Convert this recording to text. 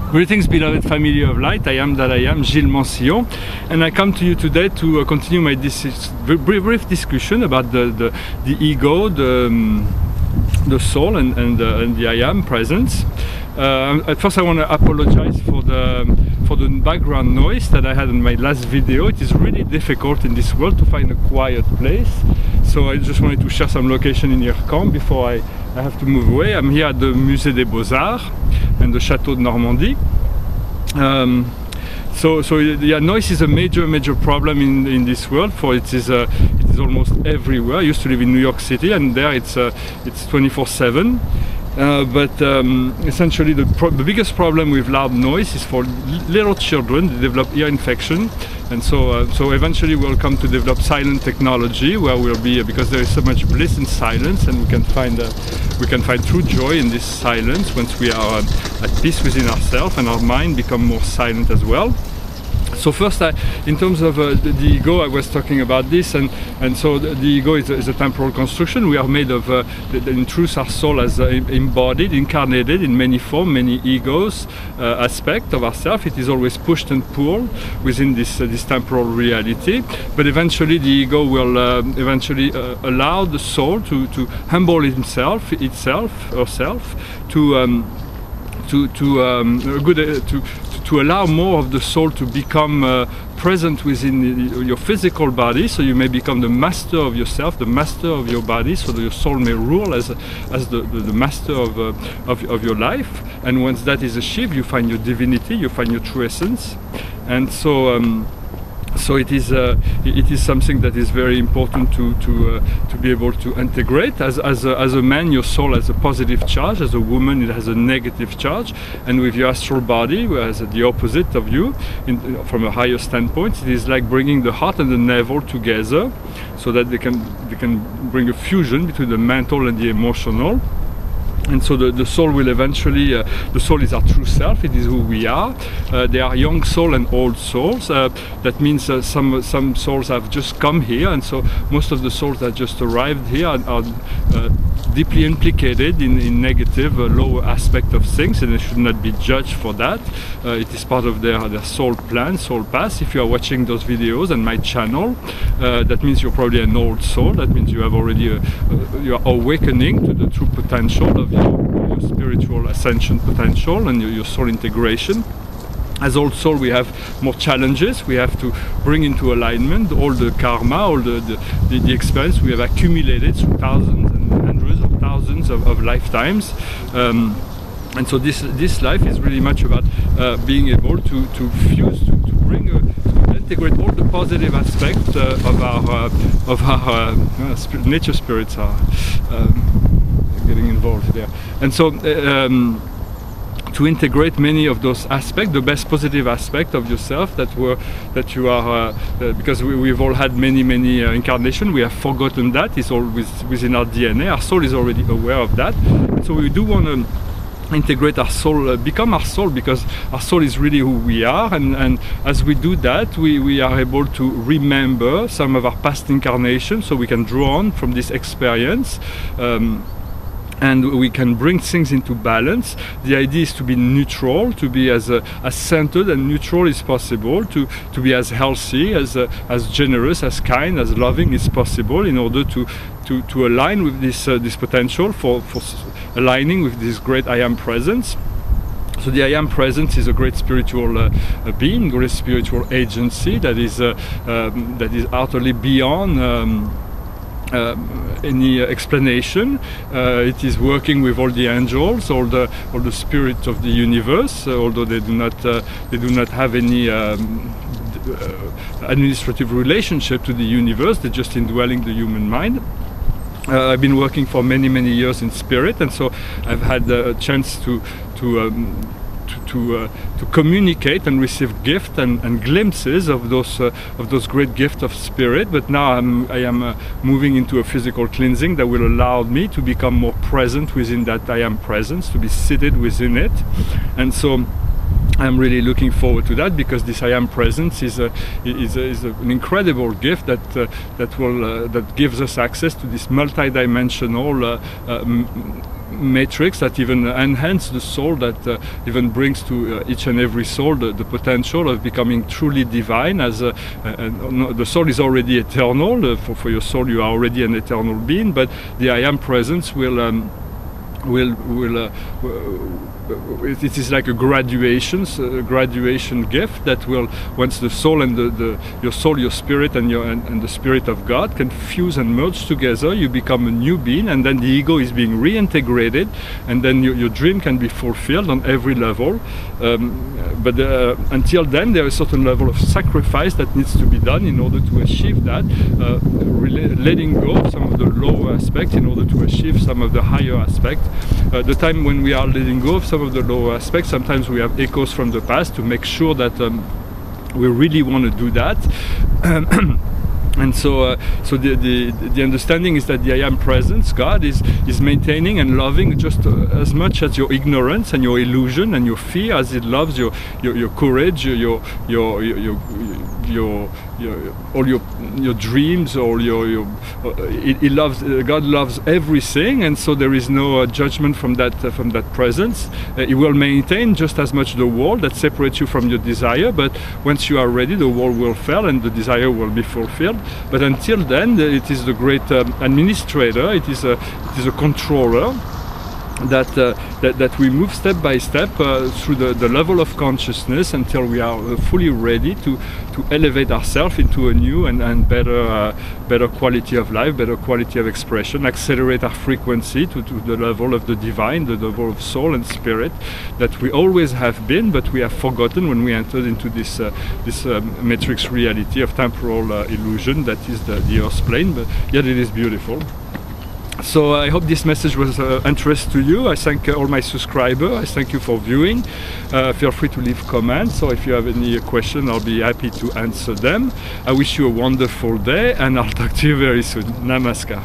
Greetings, beloved family of light. I am that I am, Gilles Mansillon, and I come to you today to continue my brief discussion about the ego, the soul, and the I am presence. At first, I want to apologize for the background noise that I had in my last video. It is really difficult in this world to find a quiet place, so I just wanted to share some location in Hircamp before I have to move away. I'm here at the Musée des Beaux-Arts and the Château de Normandie. So yeah, noise is a major problem in this world, for it is almost everywhere. I used to live in New York City, and there it's 24/7. But essentially the biggest problem with loud noise is for little children. They develop ear infection, and so eventually we'll come to develop silent technology, where we'll be, because there is so much bliss in silence, and we can find true joy in this silence once we are at peace within ourselves, and our mind become more silent as well. So first, in terms of the ego, I was talking about this, and so the ego is a temporal construction. We are made of, in truth, our soul as embodied, incarnated in many forms, many egos, aspect of ourselves. It is always pushed and pulled within this temporal reality. But eventually, the ego will eventually allow the soul to humble herself, to allow more of the soul to become present within your physical body, so you may become the master of yourself, the master of your body, so that your soul may rule as the master of your life. And once that is achieved, you find your divinity, you find your true essence. And so it is something that is very important to be able to integrate. As a man, your soul has a positive charge. As a woman, it has a negative charge. And with your astral body, as the opposite of you, from a higher standpoint, it is like bringing the heart and the navel together, so that they can bring a fusion between the mental and the emotional. And so the soul will eventually, the soul is our true self, it is who we are. There are young souls and old souls. That means some souls have just come here, and so most of the souls that just arrived here are deeply implicated in negative, lower aspect of things, and they should not be judged for that. It is part of their soul plan, soul path. If you are watching those videos on my channel, that means you're probably an old soul. That means you have already you are awakening to the true potential of your spiritual ascension potential and your soul integration. As old soul, we have more challenges. We have to bring into alignment all the karma, all the experience we have accumulated through thousands and hundreds of thousands of lifetimes. And so this life is really much about being able to fuse, to bring, to integrate all the positive aspects of our nature spirits are getting involved there. And so to integrate many of those aspects, the best positive aspect of yourself that you are, because we've all had many incarnations. We have forgotten that. It's all within our DNA. Our soul is already aware of that. And so we do want to integrate our soul, become our soul, because our soul is really who we are, and as we do that, we are able to remember some of our past incarnations, so we can draw on from this experience. And we can bring things into balance. The idea is to be neutral, to be as centered and neutral as possible, to be as healthy, as generous, as kind, as loving as possible, in order to align with this potential for aligning with this great I am presence. So the I am presence is a great spiritual being, great spiritual agency that is utterly beyond any explanation. It is working with all the angels, all the spirits of the universe, although they do not have any administrative relationship to the universe. They're just indwelling the human mind. I've been working for many years in spirit, and so I've had a chance to communicate and receive gifts and glimpses of those great gifts of spirit. But now I am moving into a physical cleansing that will allow me to become more present within that I am presence, to be seated within it. And so I'm really looking forward to that, because this I am presence is an incredible gift that gives us access to this multi-dimensional matrix that even enhance the soul, that even brings to each and every soul the potential of becoming truly divine. As the soul is already eternal. For your soul, you are already an eternal being, but the I Am Presence it is like a graduation gift that will, once the soul and your soul, your spirit, and the spirit of God can fuse and merge together, you become a new being, and then the ego is being reintegrated, and then your dream can be fulfilled on every level. But until then, there is a certain level of sacrifice that needs to be done in order to achieve that, letting go of some of the lower aspects in order to achieve some of the higher aspects. The time when we are letting go of some of the lower aspects, sometimes we have echoes from the past to make sure that we really want to do that. And so the understanding is that the I Am Presence, God, is maintaining and loving just as much as your ignorance and your illusion and your fear, as it loves your courage, all your dreams, all it loves. God loves everything, and so there is no judgment from that presence. It will maintain just as much the wall that separates you from your desire, but once you are ready, the wall will fall and the desire will be fulfilled. But until then, it is the great administrator. It is a controller that we move step by step through the level of consciousness until we are fully ready to elevate ourselves into a new and better quality of life, better quality of expression, accelerate our frequency to the level of the divine, the level of soul and spirit that we always have been, but we have forgotten when we entered into this matrix reality of temporal illusion that is the earth plane, but yet it is beautiful. So I hope this message was interest to you. I thank all my subscribers. I thank you for viewing. Feel free to leave comments, or if you have any question, I'll be happy to answer them. I wish you a wonderful day, and I'll talk to you very soon. Namaskar.